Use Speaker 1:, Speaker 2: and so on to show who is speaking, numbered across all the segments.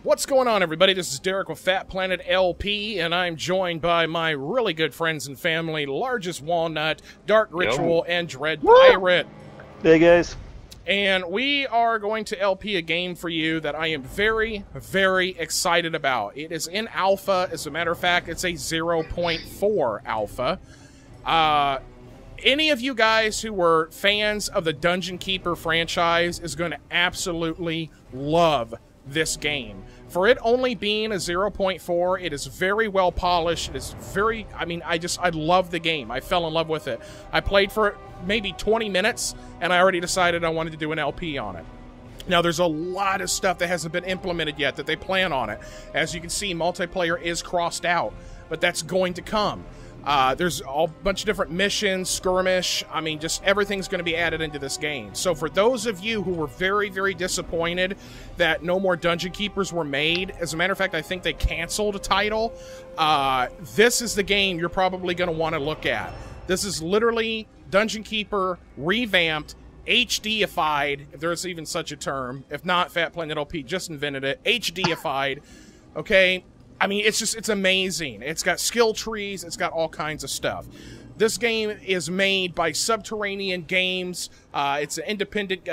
Speaker 1: What's going on, everybody? This is Derek with Fat Planet LP, and I'm joined by my really good friends and family, Largest Walnut, Dark Ritual, and Dread Pirate.
Speaker 2: Hey, guys.
Speaker 1: And we are going to LP a game for you that I am very, very excited about. It is in alpha. As a matter of fact, it's a 0.4 alpha. Any of you guys who were fans of the Dungeon Keeper franchise is going to absolutely love this game. For it only being a 0.4, it is very well polished. It is very, I love the game. I fell in love with it. I played for maybe 20 minutes, and I already decided I wanted to do an LP on it. Now, there's a lot of stuff that hasn't been implemented yet that they plan on it. As you can see, multiplayer is crossed out, but that's going to come. There's a bunch of different missions, skirmish. I mean, just everything's going to be added into this game. So for those of you who were very, very disappointed that no more Dungeon Keepers were made, as a matter of fact, I think they canceled a title, this is the game you're probably going to want to look at. This is literally Dungeon Keeper revamped, HDified, if there's even such a term. If not, Fat Planet LP just invented it. HDified, okay? I mean, it's amazing. It's got skill trees. It's got all kinds of stuff. This game is made by Subterranean Games. It's an independent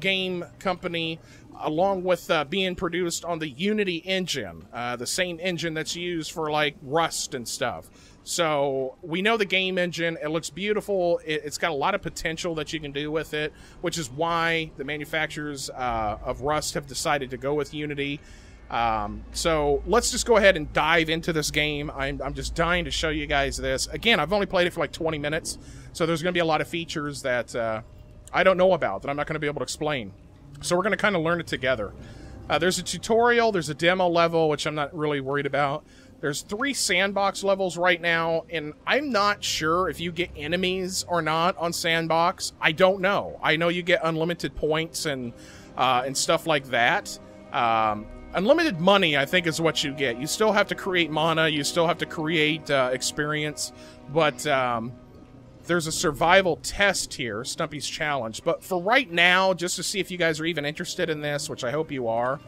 Speaker 1: game company, along with being produced on the Unity engine, the same engine that's used for, like, Rust and stuff. So we know the game engine. It looks beautiful. It's got a lot of potential that you can do with it, which is why the manufacturers of Rust have decided to go with Unity. So let's just go ahead and dive into this game. I'm just dying to show you guys this. Again, I've only played it for like 20 minutes, so there's going to be a lot of features that I don't know about, that I'm not going to be able to explain. So we're going to kind of learn it together. There's a tutorial, there's a demo level, which I'm not really worried about. There's 3 sandbox levels right now, and I'm not sure if you get enemies or not on sandbox. I don't know. I know you get unlimited points and stuff like that. Unlimited money, I think, is what you get. You still have to create mana, you still have to create experience, but there's a survival test here, Stumpy's Challenge. But for right now, just to see if you guys are even interested in this, which I hope you are,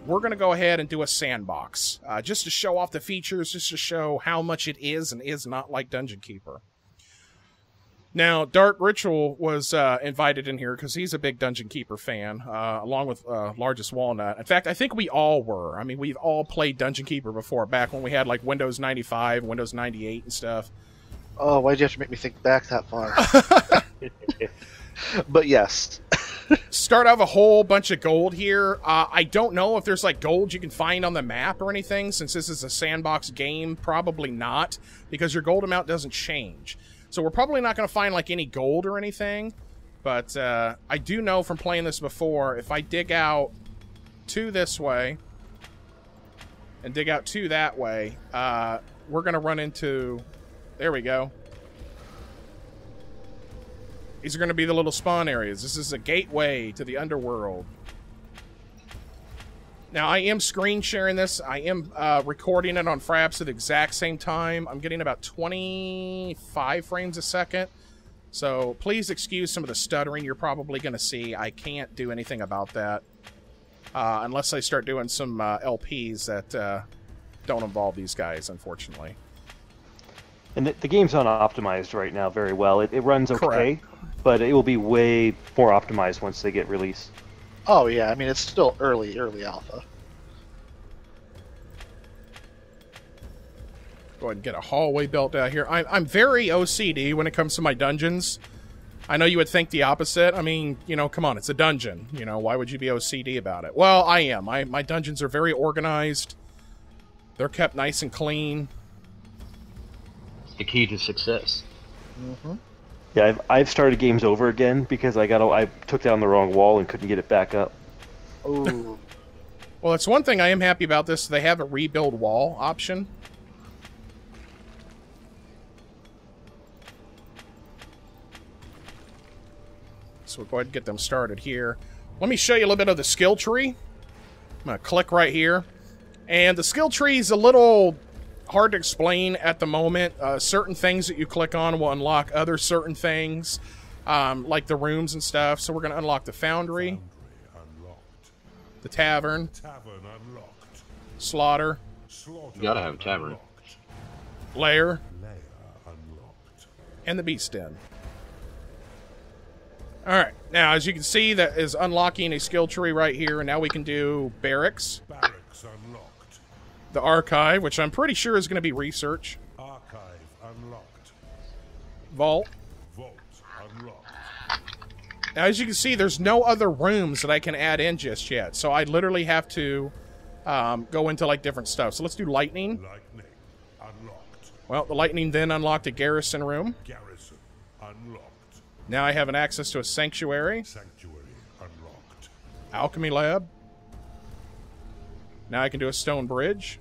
Speaker 1: we're going to go ahead and do a sandbox, just to show off the features, just to show how much it is and is not like Dungeon Keeper. Now, Dark Ritual was invited in here because he's a big Dungeon Keeper fan, along with Largest Walnut. In fact, I think we all were. I mean, we've all played Dungeon Keeper before, back when we had, like, Windows 95, Windows 98 and stuff.
Speaker 3: Oh, why'd you have to make me think back that far? But yes.
Speaker 1: Start out with a whole bunch of gold here. I don't know if there's, like, gold you can find on the map or anything, since this is a sandbox game. Probably not, because your gold amount doesn't change. So we're probably not going to find, like, any gold or anything. But I do know from playing this before, if I dig out 2 this way and dig out 2 that way, we're going to run into... There we go. These are going to be the little spawn areas. This is a gateway to the Underworld. Now, I am screen sharing this. I am recording it on Fraps at the exact same time. I'm getting about 25 frames a second. So please excuse some of the stuttering you're probably going to see. I can't do anything about that. Unless I start doing some LPs that don't involve these guys, unfortunately.
Speaker 2: And the game's not optimized right now very well. It runs okay,
Speaker 1: correct,
Speaker 2: but it will be way more optimized once they get released.
Speaker 3: Oh, yeah. I mean, it's still early alpha.
Speaker 1: Go ahead and get a hallway built out here. I'm very OCD when it comes to my dungeons. I know you would think the opposite. I mean, you know, come on, it's a dungeon. You know, why would you be OCD about it? Well, I am. My dungeons are very organized. They're kept nice and clean.
Speaker 4: It's the key to success.
Speaker 3: Mm-hmm.
Speaker 2: Yeah, I've started games over again because I took down the wrong wall and couldn't get it back up.
Speaker 3: Oh.
Speaker 1: Well, that's one thing I am happy about this. They have a rebuild wall option. So we'll go ahead and get them started here. Let me show you a little bit of the skill tree. I'm going to click right here. And the skill tree is a little hard to explain at the moment. Certain things that you click on will unlock other certain things, like the rooms and stuff. So we're going to unlock the foundry. The tavern.
Speaker 5: Tavern unlocked.
Speaker 1: Slaughter.
Speaker 5: Slaughter
Speaker 4: You gotta have a tavern.
Speaker 5: unlocked.
Speaker 1: Lair.
Speaker 5: Lair unlocked.
Speaker 1: And the beast den. Alright, now as you can see, that is unlocking a skill tree right here, and now we can do barracks,
Speaker 5: Barracks unlocked.
Speaker 1: the archive, which I'm pretty sure is going to be research,
Speaker 5: Archive unlocked.
Speaker 1: vault.
Speaker 5: Vault unlocked.
Speaker 1: Now as you can see, there's no other rooms that I can add in just yet, so I literally have to go into like different stuff. So let's do lightning.
Speaker 5: Lightning unlocked.
Speaker 1: Well, the lightning then unlocked a garrison room.
Speaker 5: Garrison unlocked.
Speaker 1: Now I have an access to a sanctuary,
Speaker 5: Sanctuary unlocked.
Speaker 1: alchemy lab. Now I can do a stone bridge.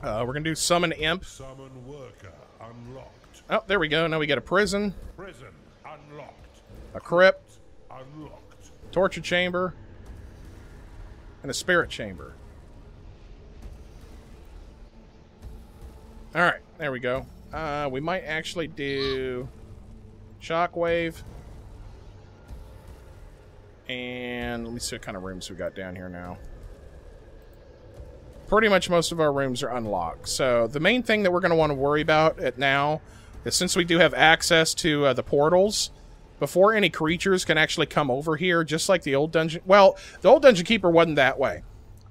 Speaker 1: We're going to do summon imp.
Speaker 5: Summon worker unlocked.
Speaker 1: Oh, there we go. Now we get a prison,
Speaker 5: Prison unlocked.
Speaker 1: a crypt,
Speaker 5: Unlocked.
Speaker 1: torture chamber, and a spirit chamber. Alright, there we go. We might actually do shockwave. And let me see what kind of rooms we got down here now. Pretty much most of our rooms are unlocked. So the main thing that we're going to want to worry about now is, since we do have access to the portals, before any creatures can actually come over here, just like the old dungeon. Well, the old Dungeon Keeper wasn't that way.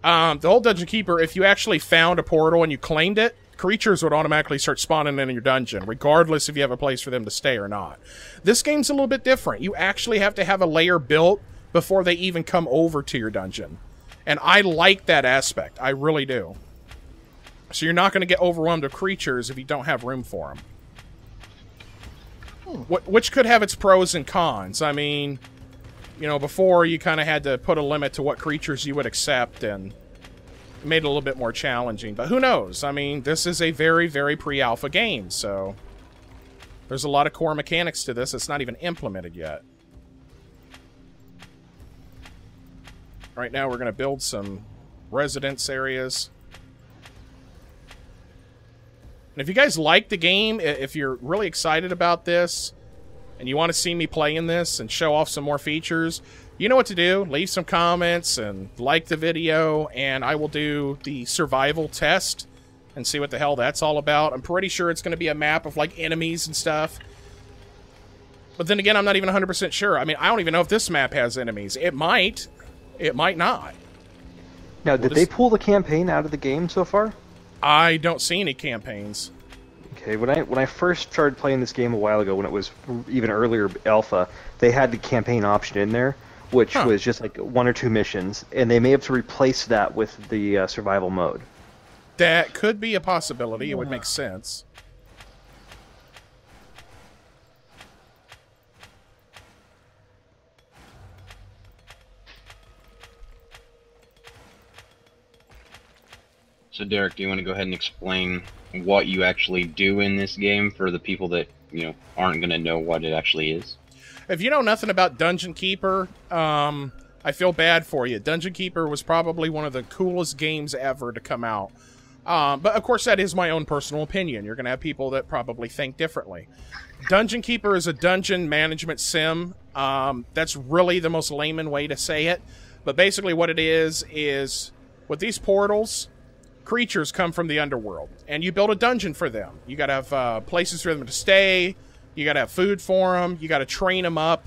Speaker 1: The old Dungeon Keeper, if you actually found a portal and you claimed it, creatures would automatically start spawning in your dungeon, regardless if you have a place for them to stay or not. This game's a little bit different. You actually have to have a layer built before they even come over to your dungeon. And I like that aspect. I really do. So you're not going to get overwhelmed with creatures if you don't have room for them. Which could have its pros and cons. I mean, you know, before you kind of had to put a limit to what creatures you would accept, and it made it a little bit more challenging. But who knows? I mean, this is a very, very pre-alpha game, so there's a lot of core mechanics to this that's not even implemented yet. Right now, we're going to build some residence areas. And if you guys like the game, if you're really excited about this, and you want to see me playing this and show off some more features, you know what to do. Leave some comments and like the video, and I will do the survival test and see what the hell that's all about. I'm pretty sure it's going to be a map of, like, enemies and stuff. But then again, I'm not even 100% sure. I mean, I don't even know if this map has enemies. It might. It might not.
Speaker 2: Now, did they pull the campaign out of the game so far?
Speaker 1: I don't see any campaigns.
Speaker 2: Okay, when I first started playing this game a while ago, when it was even earlier alpha, they had the campaign option in there, which was just like 1 or 2 missions, and they may have to replace that with the survival mode.
Speaker 1: That could be a possibility. It would make sense.
Speaker 4: So Derek, do you want to go ahead and explain what you actually do in this game for the people that, you know, aren't going to know what it actually is?
Speaker 1: If you know nothing about Dungeon Keeper, I feel bad for you. Dungeon Keeper was probably one of the coolest games ever to come out. But of course, that is my own personal opinion. You're going to have people that probably think differently. Dungeon Keeper is a dungeon management sim. That's really the most layman way to say it. But basically what it is with these portals, creatures come from the underworld, and you build a dungeon for them. You got to have places for them to stay. You got to have food for them. You got to train them up.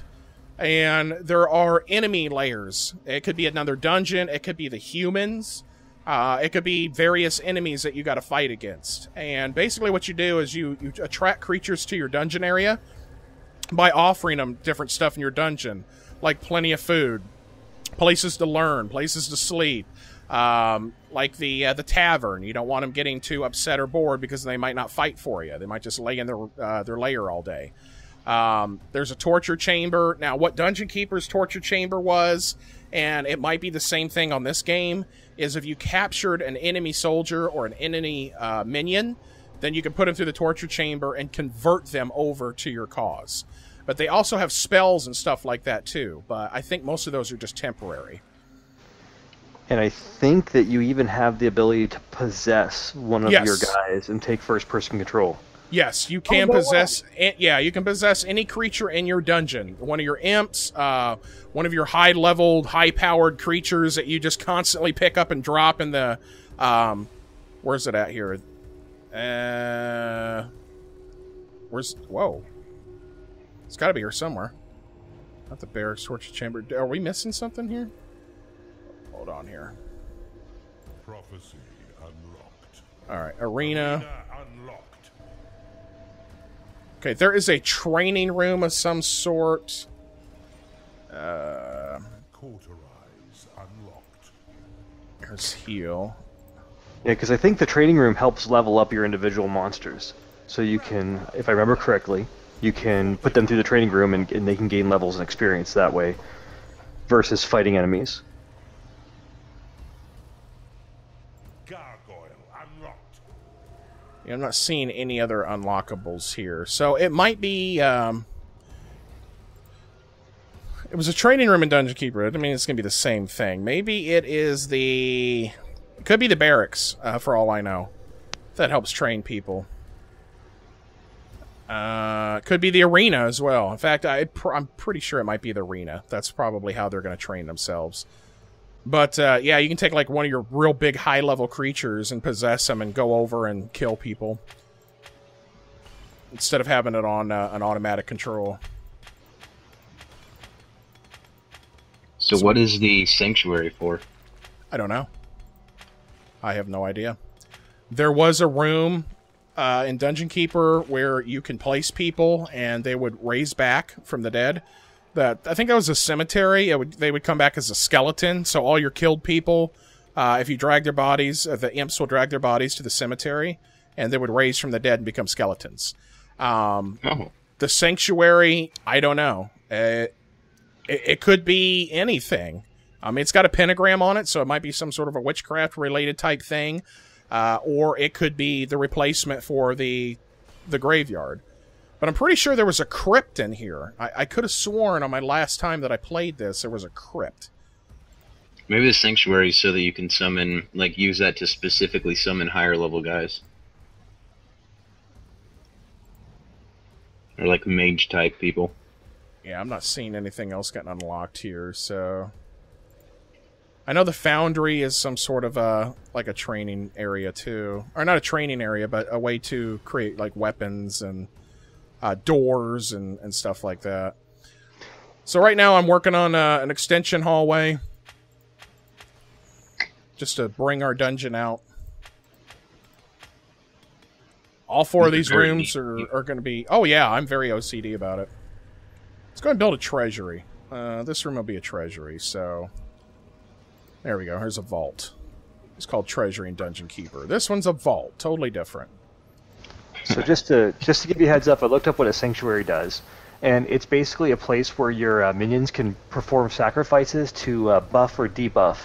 Speaker 1: And there are enemy layers. It could be another dungeon. It could be the humans. It could be various enemies that you got to fight against. And basically what you do is you attract creatures to your dungeon area by offering them different stuff in your dungeon, like plenty of food, places to learn, places to sleep. Like the tavern. You don't want them getting too upset or bored because they might not fight for you. They might just lay in their lair all day. There's a torture chamber. Now, what Dungeon Keeper's torture chamber was, and it might be the same thing on this game, is if you captured an enemy soldier or an enemy minion, then you can put them through the torture chamber and convert them over to your cause. But they also have spells and stuff like that too, but I think most of those are just temporary.
Speaker 2: And I think that you even have the ability to possess one of your guys and take first-person control.
Speaker 1: Yes, you can
Speaker 3: no
Speaker 1: possess. Yeah, you can possess any creature in your dungeon. One of your imps, one of your high-leveled, high-powered creatures that you just constantly pick up and drop in the. Where's it at here? Where's? Whoa! It's got to be here somewhere. Not the barracks, torture chamber. Are we missing something here? Hold on here.
Speaker 5: Prophecy unlocked.
Speaker 1: All right, arena.
Speaker 5: Unlocked.
Speaker 1: Okay, there is a training room of some sort.
Speaker 5: Cauterize unlocked.
Speaker 1: There's heal.
Speaker 2: Yeah, because I think the training room helps level up your individual monsters. So you can, if I remember correctly, you can put them through the training room and they can gain levels and experience that way versus fighting enemies.
Speaker 5: Gargoyle unlocked.
Speaker 1: Yeah, I'm not seeing any other unlockables here. So it might be, it was a training room in Dungeon Keeper. I mean, it's going to be the same thing. Maybe it is the... It could be the barracks, for all I know. That helps train people. Could be the arena as well. In fact, I'm pretty sure it might be the arena. That's probably how they're going to train themselves. But, yeah, you can take, like, one of your real big high-level creatures and possess them and go over and kill people. Instead of having it on an automatic control.
Speaker 4: So what is the sanctuary for?
Speaker 1: I don't know. I have no idea. There was a room in Dungeon Keeper where you can place people and they would raise back from the dead. I think that was a cemetery. They would come back as a skeleton. So all your killed people, if you drag their bodies, the imps will drag their bodies to the cemetery, and they would raise from the dead and become skeletons. The sanctuary, I don't know. It could be anything. It's got a pentagram on it, so it might be some sort of a witchcraft-related type thing. Or it could be the replacement for the graveyard. But I'm pretty sure there was a crypt in here. I could have sworn on my last time that I played this, there was a crypt.
Speaker 4: Maybe the sanctuary is so that you can summon, like, use that to specifically summon higher level guys. Or like mage type people.
Speaker 1: Yeah, I'm not seeing anything else getting unlocked here, so... I know the Foundry is some sort of like a training area too. Or not a training area, but a way to create like weapons and doors and stuff like that. So right now I'm working on an extension hallway. Just to bring our dungeon out. All four of these rooms are going to be... Oh yeah, I'm very OCD about it. Let's go and build a treasury. This room will be a treasury, so... There we go. Here's a vault. It's called Treasury and Dungeon Keeper. This one's a vault. Totally different.
Speaker 2: So just to give you a heads up, I looked up what a sanctuary does. And it's basically a place where your minions can perform sacrifices to buff or debuff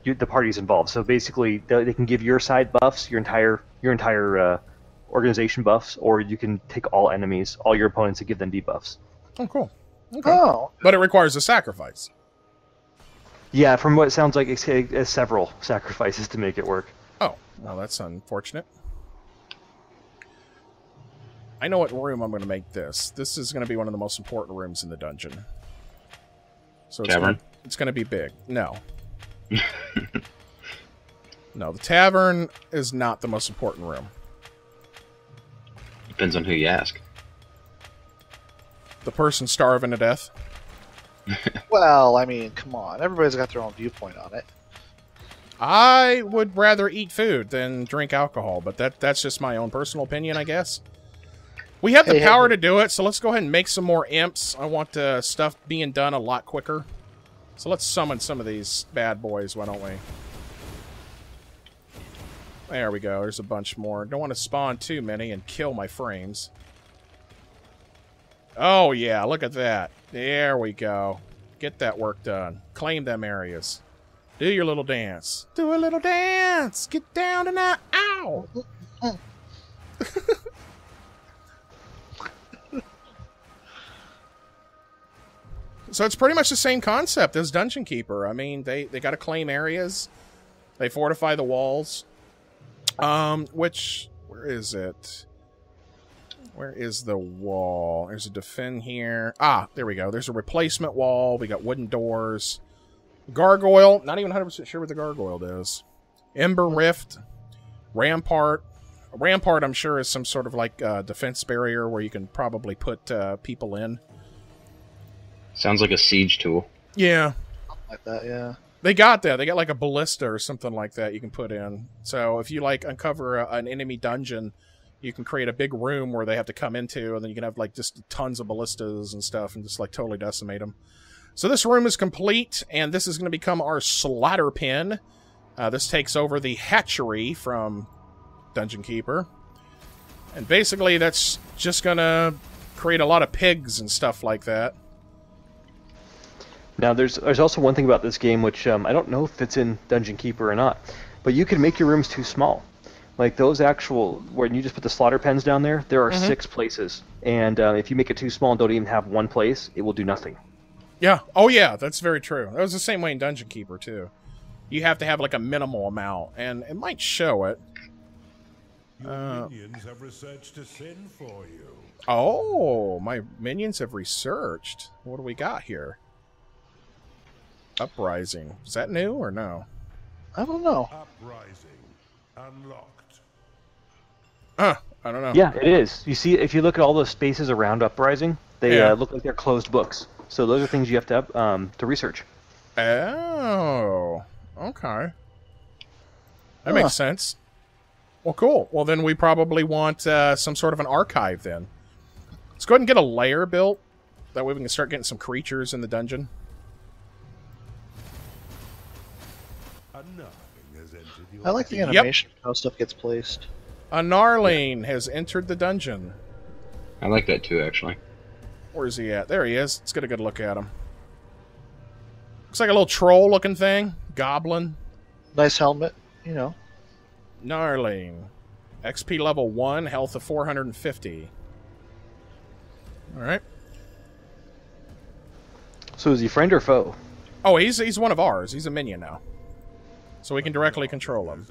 Speaker 2: the parties involved. So basically, they can give your side buffs, your entire organization buffs, or you can take all enemies, all your opponents, and give them debuffs.
Speaker 1: Oh, cool. Okay.
Speaker 3: Oh.
Speaker 1: But it requires a sacrifice.
Speaker 2: Yeah, from what it sounds like, it's several sacrifices to make it work.
Speaker 1: Oh, well, that's unfortunate. I know what room I'm going to make this. This is going to be one of the most important rooms in the dungeon. So it's going to be big. No. No, the tavern is not the most important room.
Speaker 4: Depends on who you ask.
Speaker 1: The person starving to death.
Speaker 3: Well, I mean, come on. Everybody's got their own viewpoint on it.
Speaker 1: I would rather eat food than drink alcohol, but that's just my own personal opinion, I guess. We have the power to do it, so let's go ahead and make some more imps. I want stuff being done a lot quicker. So let's summon some of these bad boys, why don't we? There we go. There's a bunch more. Don't want to spawn too many and kill my frames. Oh, yeah. Look at that. There we go. Get that work done. Claim them areas. Do your little dance. Do a little dance. Get down tonight. Ow! So it's pretty much the same concept as Dungeon Keeper. I mean, they got to claim areas. They fortify the walls. Which Where is it? Where is the wall? There's a defend here. Ah, there we go. There's a replacement wall. We got wooden doors. Gargoyle. Not even 100% sure what the gargoyle is. Ember Rift. Rampart. Rampart, I'm sure, is some sort of like defense barrier where you can probably put people in.
Speaker 4: Sounds like a siege tool.
Speaker 1: Yeah.
Speaker 3: Like that, yeah.
Speaker 1: They got that. They got like a ballista or something like that you can put in. So if you like uncover an enemy dungeon, you can create a big room where they have to come into, and then you can have like just tons of ballistas and stuff and just like totally decimate them. So this room is complete, and this is going to become our slaughter pen. This takes over the hatchery from Dungeon Keeper. And basically that's just going to create a lot of pigs and stuff like that.
Speaker 2: Now, there's also one thing about this game which I don't know if it's in Dungeon Keeper or not, but you can make your rooms too small. Like those actual, where you just put the slaughter pens down there are 6 places. And if you make it too small and don't even have one place, it will do nothing.
Speaker 1: Yeah. Oh, yeah, that's very true. That was the same way in Dungeon Keeper, too. You have to have like a minimal amount, and it might show it.
Speaker 5: Your minions have researched a sin for you.
Speaker 1: Oh, my minions have researched. What do we got here? Uprising. Is that new or no?
Speaker 3: I don't know.
Speaker 5: Uprising. Unlocked.
Speaker 1: I don't know.
Speaker 2: Yeah, it is. You see, if you look at all those spaces around Uprising, they look like they're closed books. So those are things you have to research.
Speaker 1: Oh, okay. That makes sense. Well, cool. Well, then we probably want some sort of an archive then. Let's go ahead and get a lair built. That way we can start getting some creatures in the dungeon.
Speaker 3: I like the animation of how stuff gets placed.
Speaker 1: A Gnarling has entered the dungeon.
Speaker 4: I like that too, actually.
Speaker 1: Where's he at? There he is. Let's get a good look at him. Looks like a little troll-looking thing. Goblin.
Speaker 3: Nice helmet, you know.
Speaker 1: Gnarling. XP level 1, health of 450. Alright.
Speaker 2: So is he friend or foe?
Speaker 1: Oh, he's one of ours. He's a minion now. So we can directly control him.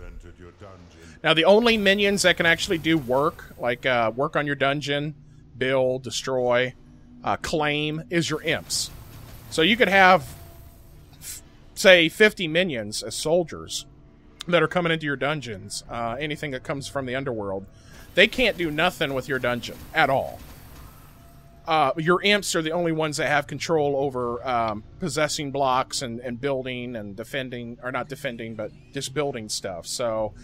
Speaker 1: Now, the only minions that can actually do work, like work on your dungeon, build, destroy, claim, is your imps. So you could have, say, 50 minions as soldiers that are coming into your dungeons, anything that comes from the underworld. They can't do nothing with your dungeon at all. Your imps are the only ones that have control over possessing blocks and building and defending, or not defending, but just building stuff. So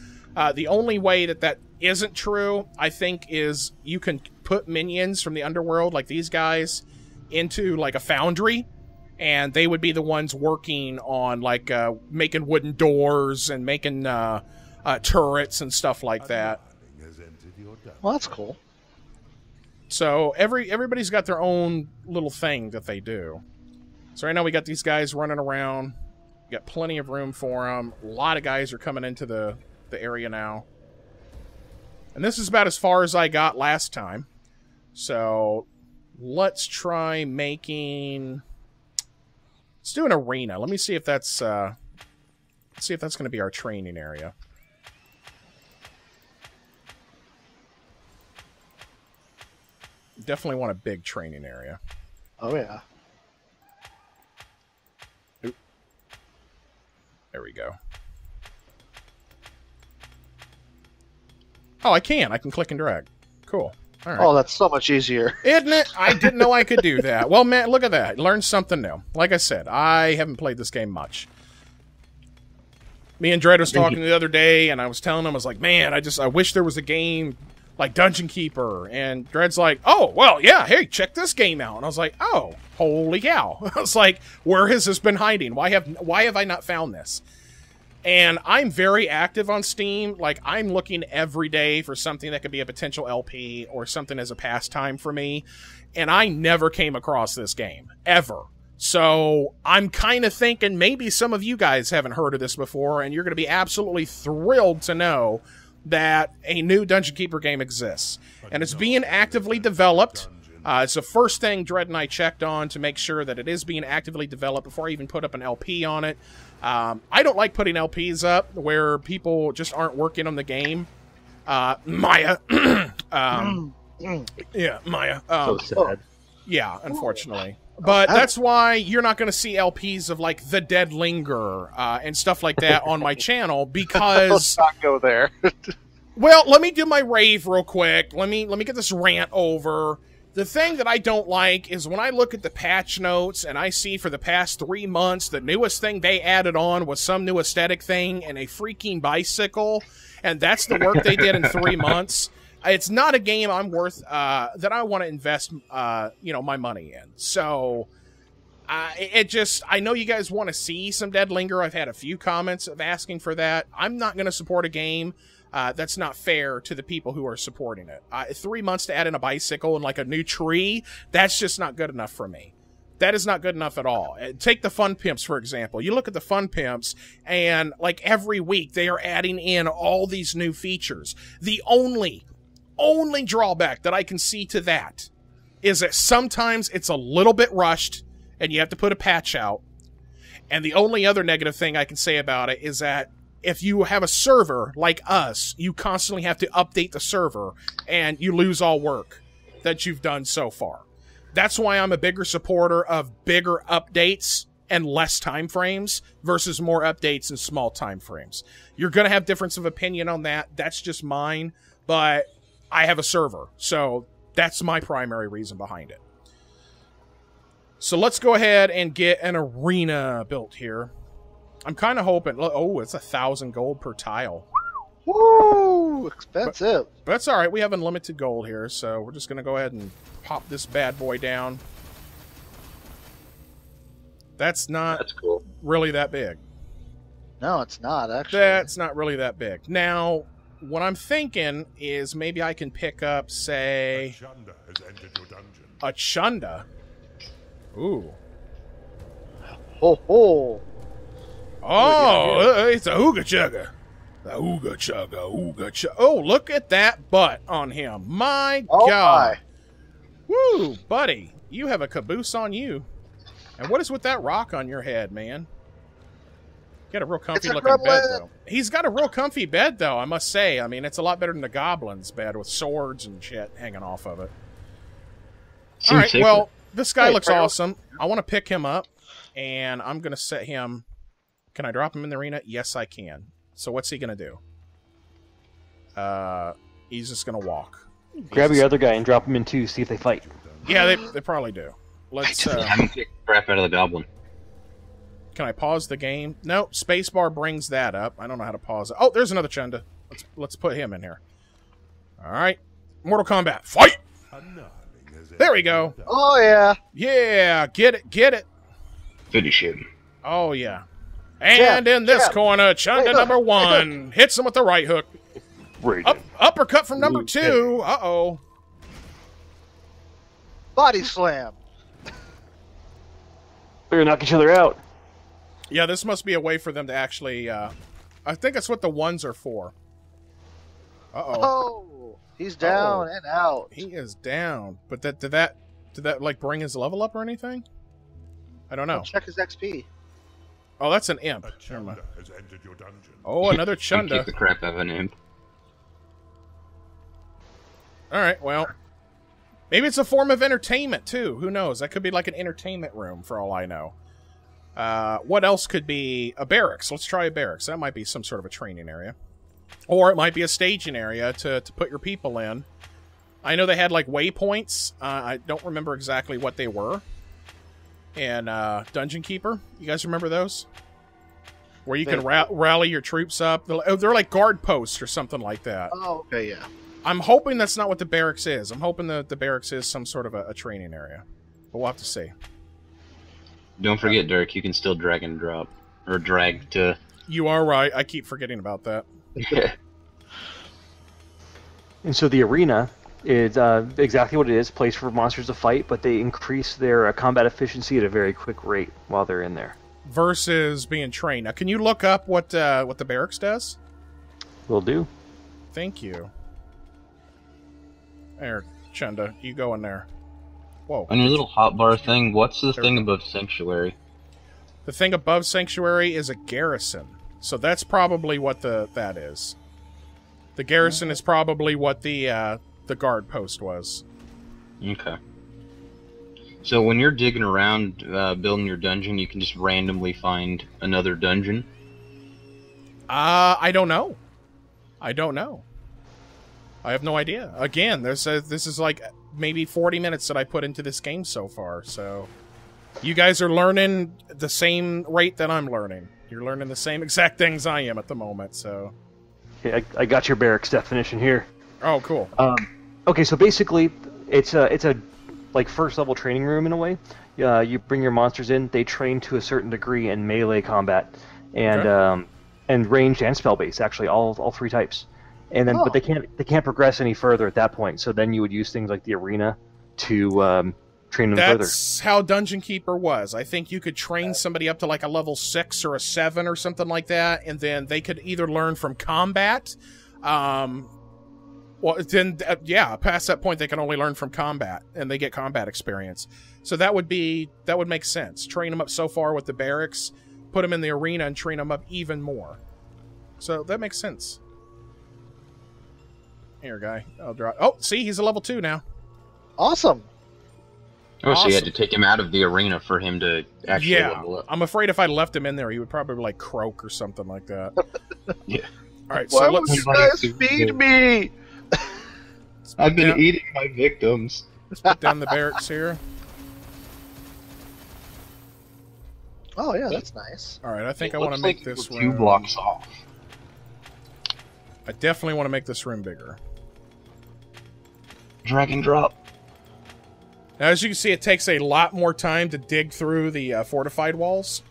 Speaker 1: the only way that isn't true, I think, is you can put minions from the underworld, like these guys, into like a foundry, and they would be the ones working on like making wooden doors and making turrets and stuff like that.
Speaker 3: Well, that's cool.
Speaker 1: So everybody's got their own little thing that they do. So right now we got these guys running around. We got plenty of room for them. A lot of guys are coming into the area now. And this is about as far as I got last time. So let's try making... Let's do an arena. Let me see if that's going to be our training area. Definitely want a big training area.
Speaker 3: Oh, yeah.
Speaker 1: Oop. There we go. Oh, I can click and drag. Cool. All right.
Speaker 3: Oh, that's so much easier.
Speaker 1: Isn't it? I didn't know I could do that. Well, man, look at that. Learned something new. Like I said, I haven't played this game much. Me and Dredd was talking the other day, and I was telling him, I was like, man, I wish there was a game like Dungeon Keeper. And Dredd's like, oh, well, yeah, hey, check this game out. And I was like, oh, holy cow. I was like, where has this been hiding? Why have I not found this? And I'm very active on Steam. Like, I'm looking every day for something that could be a potential LP or something as a pastime for me. And I never came across this game. Ever. So I'm kind of thinking maybe some of you guys haven't heard of this before, and you're going to be absolutely thrilled to know that a new Dungeon Keeper game exists. And it's being actively developed. It's the first thing Dredd and I checked on to make sure that it is being actively developed before I even put up an LP on it. I don't like putting LPs up where people just aren't working on the game. Maya. Yeah, Maya.
Speaker 2: So sad.
Speaker 1: Yeah, unfortunately. But that's why you're not going to see LPs of, like, The Dead Linger and stuff like that on my channel, because...
Speaker 3: Let's not go there.
Speaker 1: Well, let me do my rave real quick. Let me get this rant over. The thing that I don't like is when I look at the patch notes and I see for the past 3 months the newest thing they added on was some new aesthetic thing and a freaking bicycle, and that's the work they did in 3 months. It's not a game I'm worth that I want to invest my money in. So I know you guys want to see some Dead Linger. I've had a few comments of asking for that. I'm not going to support a game that's not fair to the people who are supporting it. 3 months to add in a bicycle and like a new tree, that's just not good enough for me. That is not good enough at all. Take the Fun Pimps, for example. You look at the Fun Pimps, and like every week they are adding in all these new features. The only drawback that I can see to that is that sometimes it's a little bit rushed and you have to put a patch out. And the only other negative thing I can say about it is that if you have a server like us, you constantly have to update the server and you lose all work that you've done so far. That's why I'm a bigger supporter of bigger updates and less time frames versus more updates and small time frames. You're going to have difference of opinion on that. That's just mine, but I have a server, so that's my primary reason behind it. So let's go ahead and get an arena built here. I'm kind of hoping... Oh, it's 1,000 gold per tile.
Speaker 3: Woo! Expensive.
Speaker 1: But that's all right. We have unlimited gold here, so we're just going to go ahead and pop this bad boy down. That's
Speaker 4: cool.
Speaker 1: Really that big.
Speaker 3: No, it's not, actually.
Speaker 1: That's not really that big. Now, what I'm thinking is maybe I can pick up, say...
Speaker 5: A Chunda has entered your dungeon.
Speaker 1: A Chunda? Ooh.
Speaker 3: Ho ho!
Speaker 1: Oh, it's a Ooga Chugga. The Ooga Chugga, Ooga Chugga. Oh, look at that butt on him. My God. Woo, buddy. You have a caboose on you. And what is with that rock on your head, man? You got a real comfy looking bed, though. He's got a real comfy bed, though, I must say. I mean, it's a lot better than the goblin's bed with swords and shit hanging off of it. All right, well, this guy looks awesome. I want to pick him up, and I'm going to set him... Can I drop him in the arena? Yes, I can. So what's he going to do? He's just going to walk.
Speaker 2: Grab your other guy and drop him in too, see if they fight.
Speaker 1: Yeah, they probably do. Let's...
Speaker 4: I haven't kicked the crap out of the goblin.
Speaker 1: Can I pause the game? No, spacebar brings that up. I don't know how to pause it. Oh, there's another Chunda. Let's put him in here. All right. Mortal Kombat. Fight! There we go.
Speaker 3: Oh, yeah.
Speaker 1: Yeah, get it.
Speaker 4: Finish him.
Speaker 1: Oh, yeah. And in this corner, Chunda number 1 hits him with the right hook. Uppercut from number 2. Uh-oh.
Speaker 3: Body slam.
Speaker 2: They're gonna knock each other out.
Speaker 1: Yeah, this must be a way for them to actually... I think that's what the 1s are for. Uh-oh.
Speaker 3: Oh, he's down and out.
Speaker 1: He is down. But did that like bring his level up or anything? I don't know.
Speaker 3: Check his XP.
Speaker 1: Oh, that's an imp.
Speaker 5: A Chunda has entered your dungeon.
Speaker 1: Oh, another Chunda.
Speaker 4: Kick the crap out of an imp.
Speaker 1: Alright, well. Maybe it's a form of entertainment, too. Who knows? That could be like an entertainment room, for all I know. What else could be? A barracks. Let's try a barracks. That might be some sort of a training area. Or it might be a staging area to put your people in. I know they had, like, waypoints. I don't remember exactly what they were. And Dungeon Keeper. You guys remember those? Where you can rally your troops up. They're like guard posts or something like that.
Speaker 3: Oh, okay, yeah.
Speaker 1: I'm hoping that's not what the barracks is. I'm hoping that the barracks is some sort of a training area. But we'll have to see.
Speaker 4: Don't forget, Dirk, you can still drag and drop. Or drag to...
Speaker 1: You are right. I keep forgetting about that.
Speaker 2: And so the arena is exactly what it is, place for monsters to fight, but they increase their combat efficiency at a very quick rate while they're in there.
Speaker 1: Versus being trained. Now, can you look up what the barracks does?
Speaker 2: Will do.
Speaker 1: Thank you. There, Chunda, you go in there. Whoa.
Speaker 4: On your little hotbar thing, what's the thing above Sanctuary?
Speaker 1: The thing above Sanctuary is a garrison. So that's probably what that is. The garrison is probably what the guard post was.
Speaker 4: Okay. So when you're digging around building your dungeon, you can just randomly find another dungeon?
Speaker 1: I don't know. I don't know. I have no idea. Again, this is like maybe 40 minutes that I put into this game so far, so... You guys are learning the same rate that I'm learning. You're learning the same exact things I am at the moment, so...
Speaker 2: Okay, I got your barracks definition here.
Speaker 1: Oh, cool.
Speaker 2: Okay, so basically, it's a like first level training room in a way. You bring your monsters in, they train to a certain degree in melee combat, and
Speaker 1: Okay.
Speaker 2: And ranged and spell based, actually all three types. And then, but they can't progress any further at that point. So then you would use things like the arena to train them further.
Speaker 1: That's how Dungeon Keeper was. I think you could train somebody up to like a level 6 or a 7 or something like that, and then they could either learn from combat. Well, then, yeah, past that point, they can only learn from combat, and they get combat experience. So that would make sense. Train them up so far with the barracks, put them in the arena, and train them up even more. So that makes sense. Here, guy. I'll draw. Oh, see, he's a level 2 now.
Speaker 3: Awesome.
Speaker 4: Oh, so you had to take him out of the arena for him to actually level up.
Speaker 1: I'm afraid if I left him in there, he would probably like croak or something like that.
Speaker 4: Yeah.
Speaker 1: All right,
Speaker 3: Why
Speaker 1: so
Speaker 3: would
Speaker 1: let's
Speaker 3: you guys feed me?
Speaker 4: I've been eating my victims.
Speaker 1: put down the barracks here.
Speaker 3: Oh yeah, that's nice.
Speaker 1: All right, I think
Speaker 4: It
Speaker 1: I want to
Speaker 4: looks
Speaker 1: make
Speaker 4: like
Speaker 1: this
Speaker 4: we're
Speaker 1: room.
Speaker 4: 2 blocks off.
Speaker 1: I definitely want to make this room bigger.
Speaker 4: Drag and drop.
Speaker 1: Now, as you can see, it takes a lot more time to dig through the fortified walls.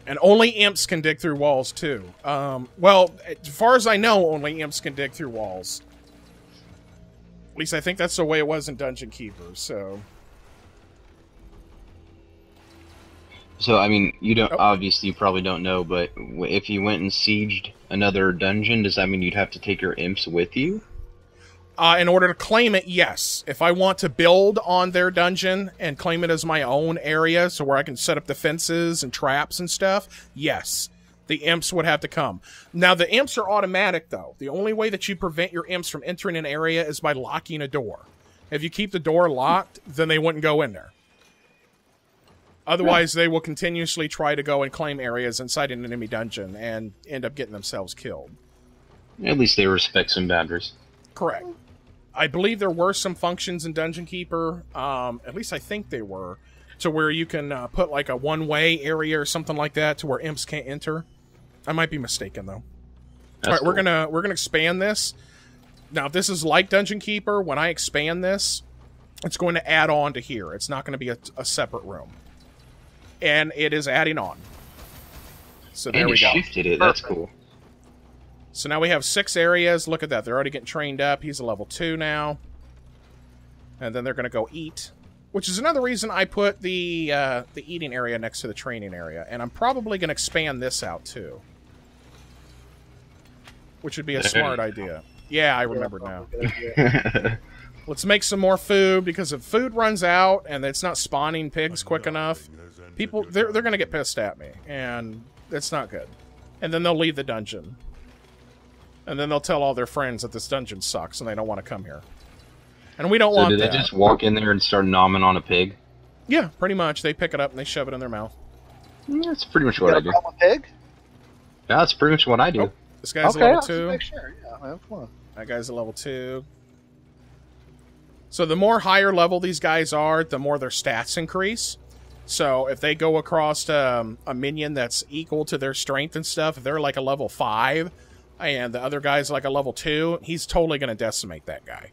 Speaker 1: And only imps can dig through walls, too. Well, as far as I know, only imps can dig through walls. At least I think that's the way it was in Dungeon Keeper, so...
Speaker 4: So, I mean, you don't,
Speaker 1: Oh.
Speaker 4: obviously you probably don't know, but if you went and sieged another dungeon, does that mean you'd have to take your imps with you?
Speaker 1: In order to claim it, yes. If I want to build on their dungeon and claim it as my own area, so where I can set up defenses and traps and stuff, yes. The imps would have to come. Now, the imps are automatic, though. The only way that you prevent your imps from entering an area is by locking a door. If you keep the door locked, then they wouldn't go in there. Otherwise, they will continuously try to go and claim areas inside an enemy dungeon and end up getting themselves killed.
Speaker 4: At least they respect some boundaries.
Speaker 1: Correct. I believe there were some functions in Dungeon Keeper, at least I think they were, to where you can put like a one-way area or something like that to where imps can't enter. I might be mistaken, though.
Speaker 4: That's
Speaker 1: All right,
Speaker 4: cool.
Speaker 1: we're gonna expand this. Now, if this is like Dungeon Keeper, when I expand this, it's going to add on to here. It's not going to be a separate room. And it is adding on. So there
Speaker 4: And
Speaker 1: we
Speaker 4: you
Speaker 1: go.
Speaker 4: shifted it, that's cool.
Speaker 1: So now we have 6 areas. Look at that. They're already getting trained up. He's a level 2 now. And then they're going to go eat. Which is another reason I put the eating area next to the training area. And I'm probably going to expand this out, too. Which would be a smart idea. Yeah, I remember now. Let's make some more food, because if food runs out and it's not spawning pigs quick enough, people, they're going to get pissed at me. And it's not good. And then they'll leave the dungeon. And then they'll tell all their friends that this dungeon sucks and they don't want to come here. And we don't
Speaker 4: So
Speaker 1: want
Speaker 4: did
Speaker 1: that.
Speaker 4: they just walk in there and start nomming on a pig?
Speaker 1: Yeah, pretty much. They pick it up and they shove it in their mouth.
Speaker 4: That's pretty much
Speaker 3: You
Speaker 4: what
Speaker 3: got
Speaker 4: I
Speaker 3: a
Speaker 4: do.
Speaker 3: problem with pig?
Speaker 4: Yeah, that's pretty much what I do.
Speaker 1: Oh. This guy's a
Speaker 3: Okay,
Speaker 1: level
Speaker 3: I'll just
Speaker 1: 2.
Speaker 3: make sure. Yeah, man, come on.
Speaker 1: That guy's a level 2. So the more higher level these guys are, the more their stats increase. So if they go across a minion that's equal to their strength and stuff, if they're like a level 5, and the other guy's like a level 2, he's totally going to decimate that guy.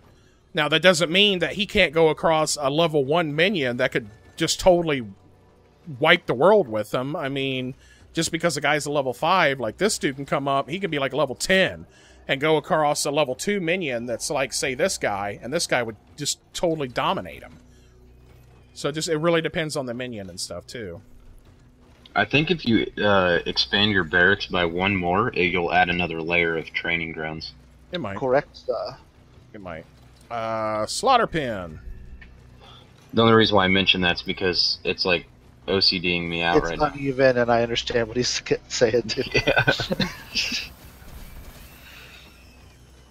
Speaker 1: Now, that doesn't mean that he can't go across a level 1 minion that could just totally wipe the world with them. I mean, just because a guy's a level 5, like this dude can come up, he could be like level 10 and go across a level 2 minion that's like, say, this guy, and this guy would just totally dominate him. So it really depends on the minion and stuff, too.
Speaker 4: I think if you expand your barracks by 1 more, you'll add another layer of training grounds.
Speaker 1: It might.
Speaker 3: Correct.
Speaker 1: It might. Slaughter pin.
Speaker 4: The only reason why I mention that's because it's like OCDing me out
Speaker 3: It's
Speaker 4: right now.
Speaker 3: uneven, and I understand what he's saying too.
Speaker 4: Yeah.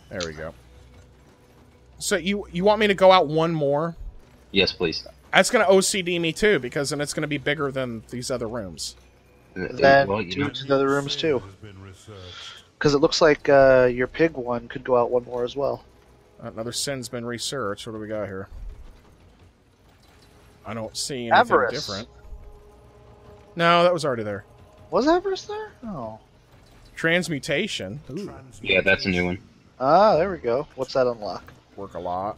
Speaker 1: There we go. So you want me to go out one more?
Speaker 4: Yes, please.
Speaker 1: That's going to OCD me too, because then it's going to be bigger than these other rooms.
Speaker 3: Then
Speaker 4: Well, you
Speaker 3: do
Speaker 4: know,
Speaker 3: the other rooms too,
Speaker 5: Has been researched.
Speaker 3: because it looks like your pig one could go out one more as well.
Speaker 1: Another sin's been researched. What do we got here? I don't see anything
Speaker 3: Avarice.
Speaker 1: different. No, that was already there.
Speaker 3: Was Avarice there? Oh.
Speaker 1: Transmutation. Ooh,
Speaker 4: yeah, that's a new one.
Speaker 3: Ah, there we go. What's that unlock?
Speaker 1: work a lot.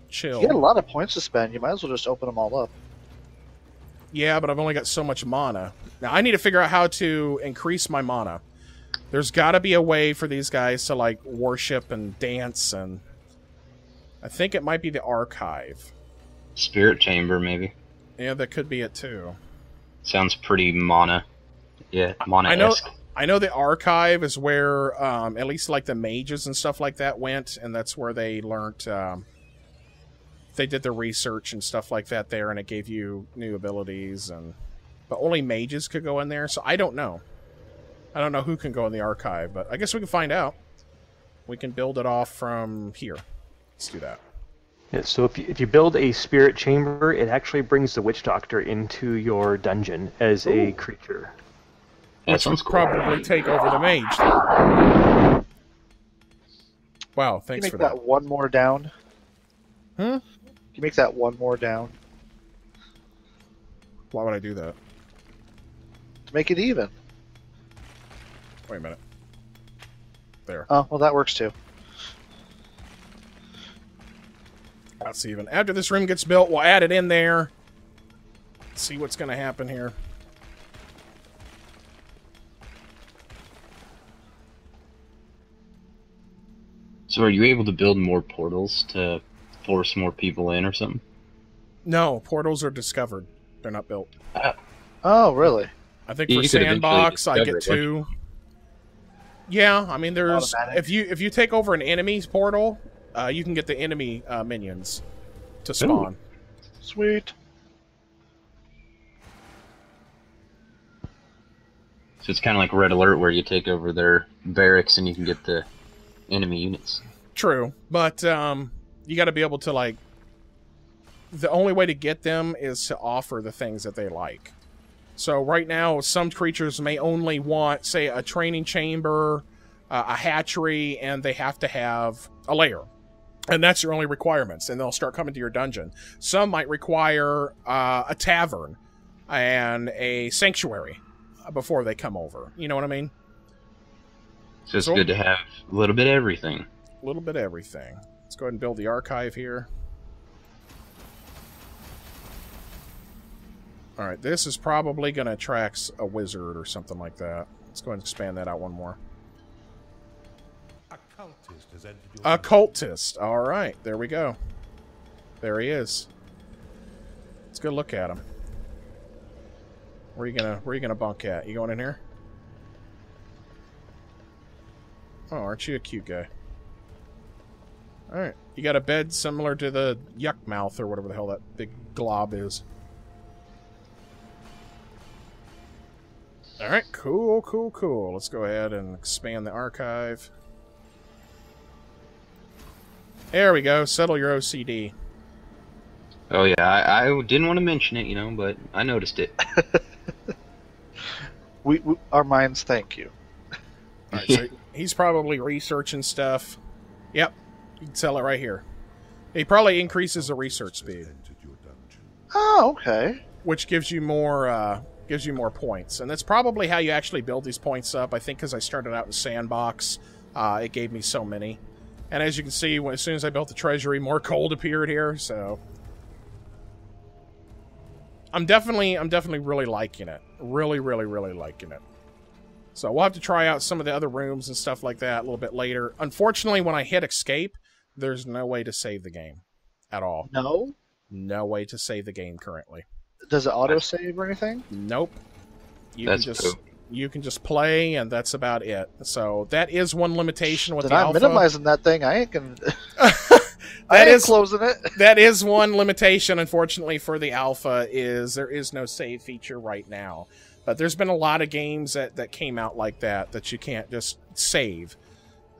Speaker 1: Chill.
Speaker 3: You get a lot of points to spend. You might as well just open them all up.
Speaker 1: Yeah, but I've only got so much mana. Now, I need to figure out how to increase my mana. There's got to be a way for these guys to, like, worship and dance, and I think it might be the archive.
Speaker 4: Spirit chamber, maybe.
Speaker 1: Yeah, that could be it, too.
Speaker 4: Sounds pretty mana. Yeah, mana-esque.
Speaker 1: I know the archive is where, at least, like, the mages and stuff like that went, and that's where they learned, they did the research and stuff like that there, and it gave you new abilities, but only mages could go in there, so I don't know. I don't know who can go in the archive, but I guess we can find out. We can build it off from here. Let's do that.
Speaker 2: Yeah, so if you build a spirit chamber, it actually brings the witch doctor into your dungeon as a creature.
Speaker 4: That sounds cool.
Speaker 1: Probably take over the mage. Wow,
Speaker 3: Can
Speaker 1: thanks
Speaker 3: you
Speaker 1: for
Speaker 3: make
Speaker 1: that.
Speaker 3: that one more down?
Speaker 1: Hmm?
Speaker 3: Can you make that one more down?
Speaker 1: Why would I do that?
Speaker 3: To make it even.
Speaker 1: Wait a minute. There.
Speaker 3: Oh, well, that works too.
Speaker 1: That's even. After this room gets built, we'll add it in there. See what's going to happen here.
Speaker 4: So are you able to build more portals to force more people in or something?
Speaker 1: No, portals are discovered. They're not built.
Speaker 3: Oh, really?
Speaker 1: I think
Speaker 4: You
Speaker 1: for
Speaker 4: could eventually
Speaker 1: sandbox, I
Speaker 4: discover
Speaker 1: get
Speaker 4: it, wouldn't
Speaker 1: 2. Yeah, I mean, there's
Speaker 3: Automatic.
Speaker 1: if you take over an enemy's portal, you can get the enemy minions to spawn.
Speaker 3: Sweet.
Speaker 4: So it's kind of like Red Alert, where you take over their barracks and you can get the enemy units.
Speaker 1: True, but you got to be able to, like, the only way to get them is to offer the things that they like. So right now, some creatures may only want, say, a training chamber, a hatchery, and they have to have a lair. And that's your only requirements, and they'll start coming to your dungeon. Some might require a tavern and a sanctuary before they come over. You know what I mean?
Speaker 4: So it's good to have a little bit of everything.
Speaker 1: A little bit of everything. Let's go ahead and build the archive here. Alright, this is probably going to attract a wizard or something like that. Let's go ahead and expand that out one more.
Speaker 5: A cultist has entered your
Speaker 1: A cultist. Alright, there we go. There he is. Let's go look at him. Where you gonna bunk at? You going in here? Oh, aren't you a cute guy? Alright. You got a bed similar to the yuck mouth or whatever the hell that big glob is. Alright, cool, cool, cool. Let's go ahead and expand the archive. There we go. Settle your OCD.
Speaker 4: Oh yeah, I didn't want to mention it, you know, but I noticed it.
Speaker 3: We our minds thank you.
Speaker 1: Alright, so he's probably researching stuff. Yep, you can tell it right here. He probably increases the research speed,
Speaker 5: entered your dungeon.
Speaker 3: Oh, okay.
Speaker 1: which gives you more points. And that's probably how you actually build these points up. I think because I started out in Sandbox, it gave me so many. And as you can see, as soon as I built the treasury, more gold appeared here, so... I'm definitely really liking it. Really, really, really liking it. So we'll have to try out some of the other rooms and stuff like that a little bit later. Unfortunately, when I hit escape, there's no way to save the game at all.
Speaker 3: No?
Speaker 1: No way to save the game currently.
Speaker 3: Does it auto-save or anything?
Speaker 1: Nope. You
Speaker 4: That's
Speaker 1: can just
Speaker 4: cool.
Speaker 1: you can just play, and that's about it. So that is one limitation with
Speaker 3: Then
Speaker 1: the
Speaker 3: I'm
Speaker 1: alpha.
Speaker 3: minimizing that thing. I ain't gonna... I ain't closing it.
Speaker 1: That is one limitation, unfortunately, for the alpha, is there is no save feature right now. But there's been a lot of games that came out like that you can't just save.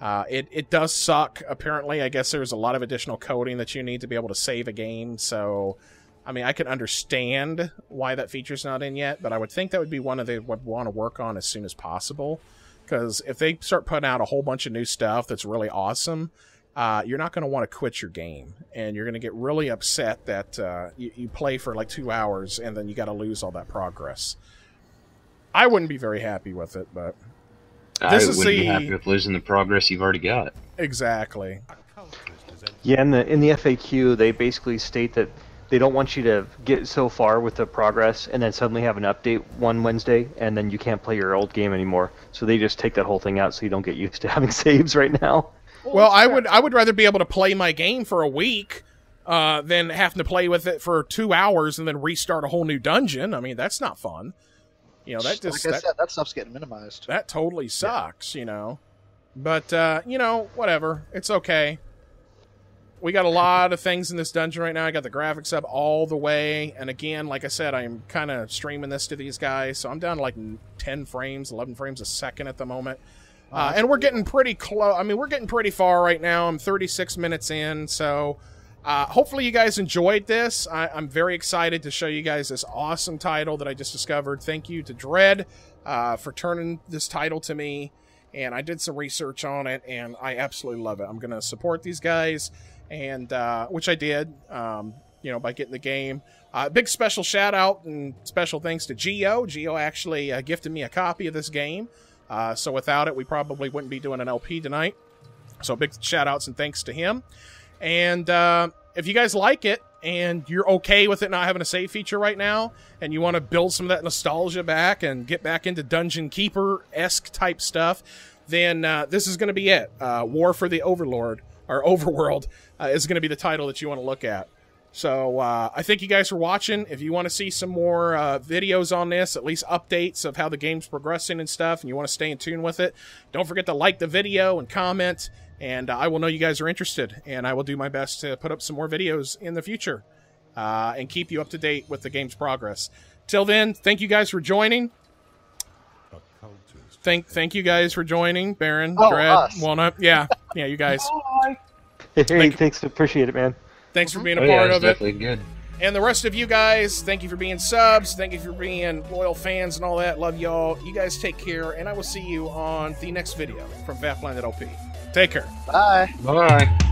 Speaker 1: It does suck, apparently. I guess there's a lot of additional coding that you need to be able to save a game, so... I mean, I can understand why that feature's not in yet, but I would think that would be one they would want to work on as soon as possible. Because if they start putting out a whole bunch of new stuff that's really awesome, you're not going to want to quit your game. And you're going to get really upset that you play for like 2 hours and then you got to lose all that progress. I wouldn't be very happy with it, but...
Speaker 4: I wouldn't be happy with losing the progress you've already got.
Speaker 1: Exactly.
Speaker 2: Yeah, in the FAQ, they basically state that they don't want you to get so far with the progress and then suddenly have an update one Wednesday and then you can't play your old game anymore. So they just take that whole thing out so you don't get used to having saves right now.
Speaker 1: Well, I would rather be able to play my game for a week than having to play with it for 2 hours and then restart a whole new dungeon. I mean, that's not fun. You know, that just...
Speaker 3: Like I said, that stuff's getting minimized.
Speaker 1: That totally sucks, you know. But, you know, whatever. It's okay. We got a lot of things in this dungeon right now. I got the graphics up all the way. And again, like I said, I'm kind of streaming this to these guys. So I'm down to like 10 frames, 11 frames a second at the moment. And we're getting pretty close. I mean, we're getting pretty far right now. I'm 36 minutes in. So hopefully you guys enjoyed this. I'm very excited to show you guys this awesome title that I just discovered. Thank you to Dread for turning this title to me. And I did some research on it, and I absolutely love it. I'm going to support these guys. And which I did, you know, by getting the game. Big special shout out and special thanks to Geo. Geo actually gifted me a copy of this game. So without it, we probably wouldn't be doing an LP tonight. So big shout outs and thanks to him. And if you guys like it and you're okay with it not having a save feature right now, and you want to build some of that nostalgia back and get back into Dungeon Keeper-esque type stuff, then this is going to be it. War for the Overlord. Or OverWorld is going to be the title that you want to look at. So I thank you guys for watching. If you want to see some more videos on this, at least updates of how the game's progressing and stuff, and you want to stay in tune with it, don't forget to like the video and comment, and I will know you guys are interested, and I will do my best to put up some more videos in the future and keep you up to date with the game's progress. Till then, thank you guys for joining. Thank you guys for joining, Baron, Dread, Walnut. Yeah, you guys.
Speaker 2: Hey, thanks. Appreciate it, man.
Speaker 1: Thanks for being a part of it.
Speaker 4: Definitely good.
Speaker 1: And the rest of you guys, thank you for being subs. Thank you for being loyal fans and all that. Love y'all. You guys take care, and I will see you on the next video from Vatplanet LP. Take care.
Speaker 3: Bye.
Speaker 4: Bye.